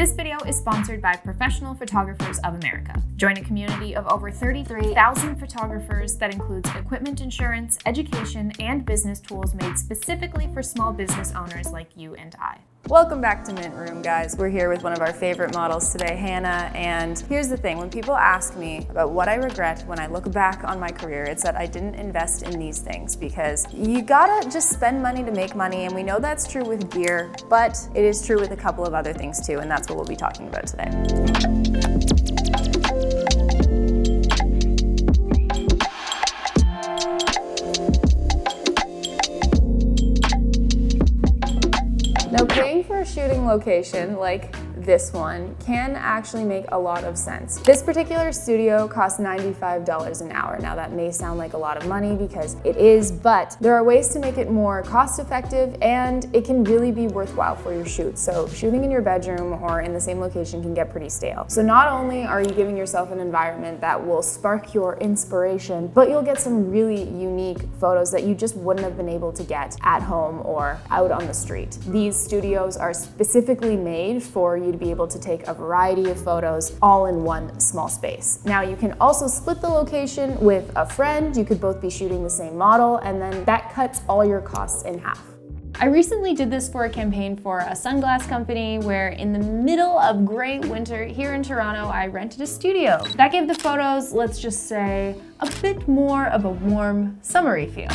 This video is sponsored by Professional Photographers of America. Join a community of over 33,000 photographers that includes equipment insurance, education, and business tools made specifically for small business owners like you and I. Welcome back to Mint Room, guys. We're here with one of our favorite models today, Hannah, and here's the thing. When people ask me about what I regret when I look back on my career, it's that I didn't invest in these things, because you gotta just spend money to make money, and we know that's true with gear, but it is true with a couple of other things too, and that's what we'll be talking about today. Now, paying for a shooting location like this one can actually make a lot of sense. This particular studio costs $95 an hour. Now, that may sound like a lot of money because it is, but there are ways to make it more cost-effective, and it can really be worthwhile for your shoot. So shooting in your bedroom or in the same location can get pretty stale. So not only are you giving yourself an environment that will spark your inspiration, but you'll get some really unique photos that you just wouldn't have been able to get at home or out on the street. These studios are specifically made for you to be able to take a variety of photos all in one small space. Now, you can also split the location with a friend. You could both be shooting the same model, and then that cuts all your costs in half. I recently did this for a campaign for a sunglass company where in the middle of great winter here in Toronto, I rented a studio. That gave the photos, let's just say, a bit more of a warm, summery feel.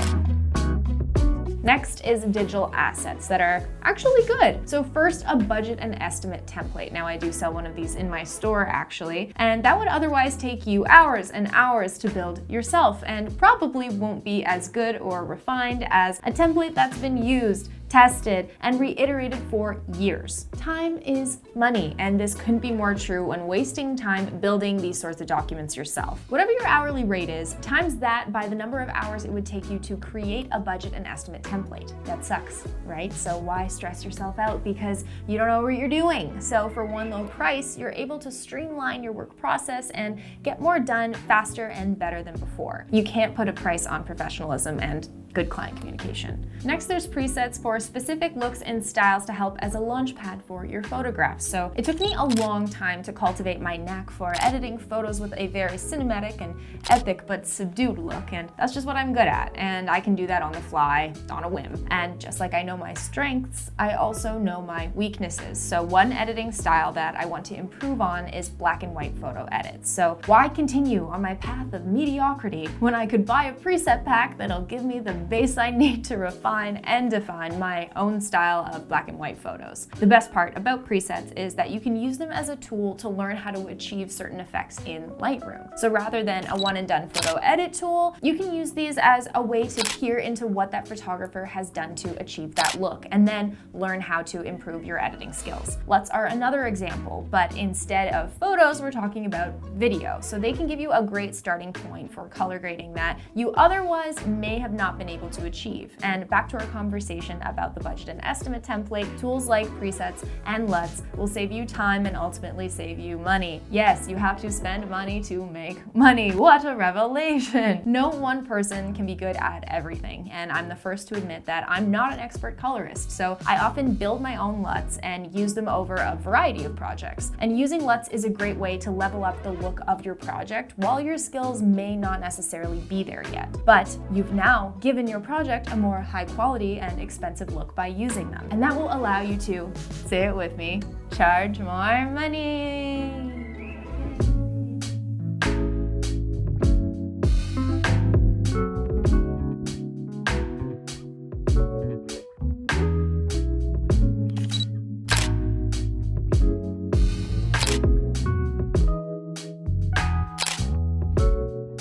Next is digital assets that are actually good. So first, a budget and estimate template. Now, I do sell one of these in my store actually, and that would otherwise take you hours and hours to build yourself, and probably won't be as good or refined as a template that's been used, tested, and reiterated for years. Time is money, and this couldn't be more true when wasting time building these sorts of documents yourself. Whatever your hourly rate is, times that by the number of hours it would take you to create a budget and estimate template. That sucks, right? So why stress yourself out because you don't know what you're doing? So for one low price, you're able to streamline your work process and get more done faster and better than before. You can't put a price on professionalism and good client communication. Next, there's presets for specific looks and styles to help as a launch pad for your photographs. So it took me a long time to cultivate my knack for editing photos with a very cinematic and epic but subdued look, and that's just what I'm good at, and I can do that on the fly, on a whim. And just like I know my strengths, I also know my weaknesses. So one editing style that I want to improve on is black and white photo edits. So why continue on my path of mediocrity when I could buy a preset pack that'll give me the base I need to refine and define my own style of black and white photos. The best part about presets is that you can use them as a tool to learn how to achieve certain effects in Lightroom. So rather than a one and done photo edit tool, you can use these as a way to peer into what that photographer has done to achieve that look, and then learn how to improve your editing skills. LUTs are another example, but instead of photos, we're talking about video. So they can give you a great starting point for color grading that you otherwise may have not been able to achieve. And back to our conversation about the budget and estimate template, tools like presets and LUTs will save you time and ultimately save you money. Yes, you have to spend money to make money. What a revelation! No one person can be good at everything, and I'm the first to admit that I'm not an expert colorist, so I often build my own LUTs and use them over a variety of projects. And using LUTs is a great way to level up the look of your project while your skills may not necessarily be there yet. But you've now given your project a more high quality and expensive look by using them. And that will allow you to, say it with me, charge more money.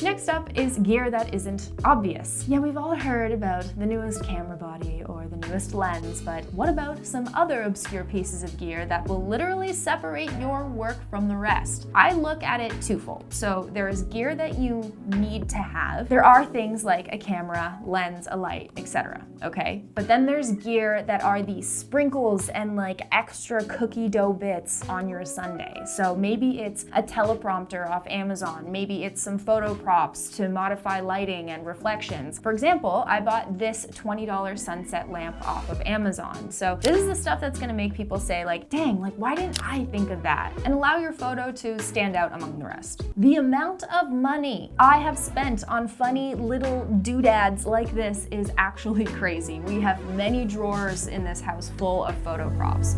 Next up is gear that isn't obvious. Yeah, we've all heard about the newest camera body or the newest lens, but what about some other obscure pieces of gear that will literally separate your work from the rest? I look at it twofold. So there is gear that you need to have. There are things like a camera, lens, a light, etc. Okay? But then there's gear that are the sprinkles and like extra cookie dough bits on your sundae. So maybe it's a teleprompter off Amazon, maybe it's some photo props to modify lighting and reflections. For example, I bought this $20 sunset lamp off of Amazon. So this is the stuff that's gonna make people say like, dang, like why didn't I think of that? And allow your photo to stand out among the rest. The amount of money I have spent on funny little doodads like this is actually crazy. We have many drawers in this house full of photo props.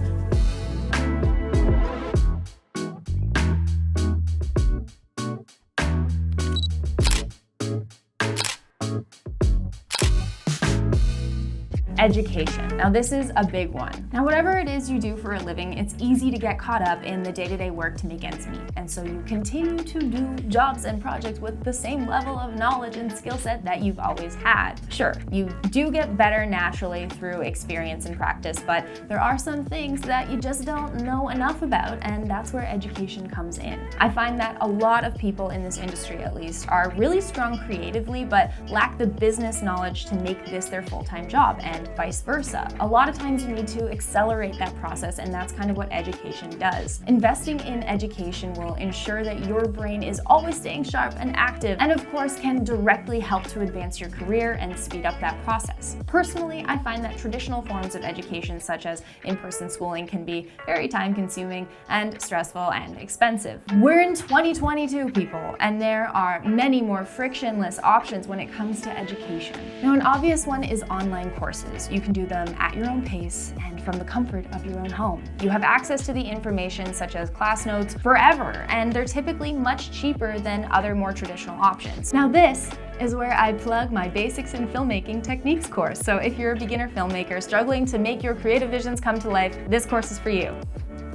Education. Now this is a big one. Now whatever it is you do for a living, it's easy to get caught up in the day-to-day work to make ends meet. And so you continue to do jobs and projects with the same level of knowledge and skill set that you've always had. Sure, you do get better naturally through experience and practice, but there are some things that you just don't know enough about, and that's where education comes in. I find that a lot of people in this industry, at least, are really strong creatively, but lack the business knowledge to make this their full-time job, and vice versa. A lot of times you need to accelerate that process, and that's kind of what education does. Investing in education will ensure that your brain is always staying sharp and active, and of course can directly help to advance your career and speed up that process. Personally, I find that traditional forms of education, such as in-person schooling, can be very time-consuming and stressful and expensive. We're in 2022, people, and there are many more frictionless options when it comes to education. Now, an obvious one is online courses. You can do them at your own pace and from the comfort of your own home. You have access to the information such as class notes forever, and they're typically much cheaper than other more traditional options. Now this is where I plug my Basics in Filmmaking Techniques course. So if you're a beginner filmmaker struggling to make your creative visions come to life, this course is for you.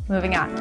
Moving on.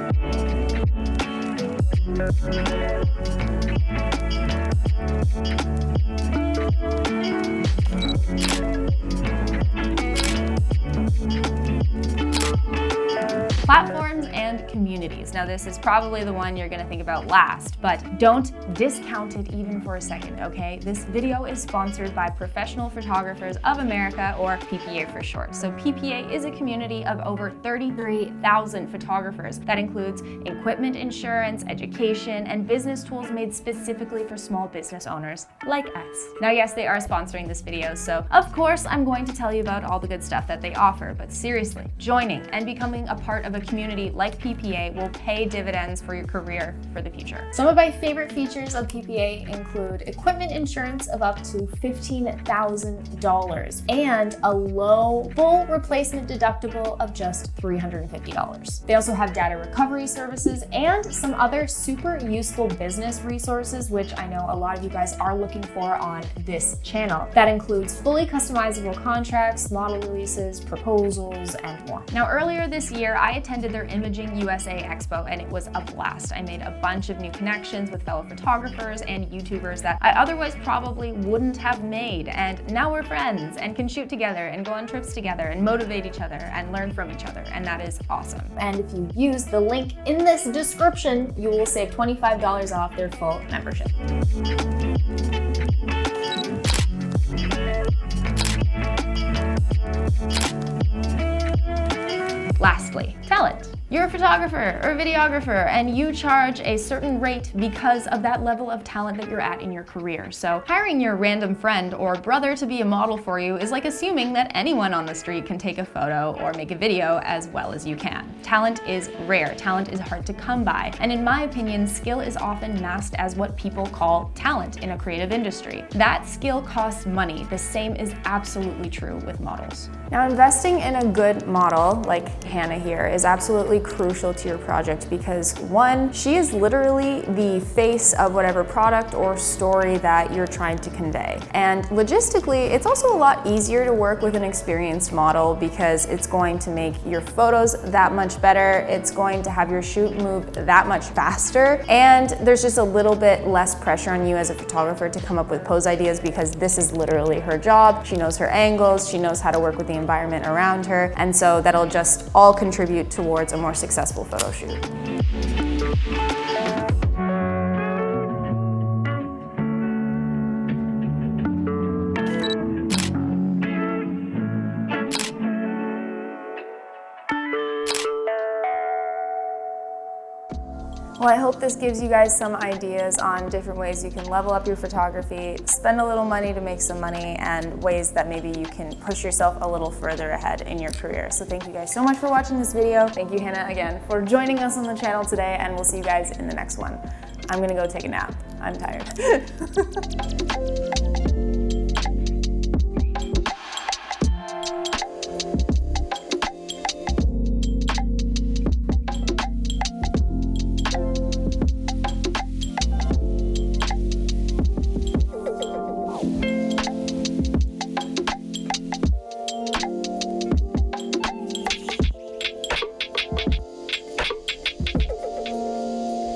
Platforms and communities. Now this is probably the one you're gonna think about last, but don't discount it even for a second, okay? This video is sponsored by Professional Photographers of America, or PPA for short. So PPA is a community of over 33,000 photographers that includes equipment insurance, education, and business tools made specifically for small business owners like us. Now yes, they are sponsoring this video, so of course I'm going to tell you about all the good stuff that they offer, but seriously, joining and becoming a part of a community like PPA will pay dividends for your career for the future. Some of my favorite features of PPA include equipment insurance of up to $15,000 and a low full replacement deductible of just $350. They also have data recovery services and some other super useful business resources, which I know a lot of you guys are looking for on this channel. That includes fully customizable contracts, model releases, proposals, and more. Now earlier this year, I attended their Imaging USA Expo, and it was a blast. I made a bunch of new connections with fellow photographers and YouTubers that I otherwise probably wouldn't have made, and now we're friends and can shoot together and go on trips together and motivate each other and learn from each other, and that is awesome. And if you use the link in this description, you will save $25 off their full membership. Lastly, talent. You're a photographer or videographer and you charge a certain rate because of that level of talent that you're at in your career. So hiring your random friend or brother to be a model for you is like assuming that anyone on the street can take a photo or make a video as well as you can. Talent is rare, talent is hard to come by, and in my opinion, skill is often masked as what people call talent in a creative industry. That skill costs money. The same is absolutely true with models. Now, investing in a good model, like Hannah here, is absolutely crucial to your project because one, she is literally the face of whatever product or story that you're trying to convey. And logistically, it's also a lot easier to work with an experienced model because it's going to make your photos that much better, it's going to have your shoot move that much faster, and there's just a little bit less pressure on you as a photographer to come up with pose ideas because this is literally her job. She knows her angles, she knows how to work with the environment around her, and so that'll just all contribute towards a more successful photo shoot. Well, I hope this gives you guys some ideas on different ways you can level up your photography, spend a little money to make some money, and ways that maybe you can push yourself a little further ahead in your career. So thank you guys so much for watching this video. Thank you, Hannah, again for joining us on the channel today, and we'll see you guys in the next one. I'm gonna go take a nap. I'm tired.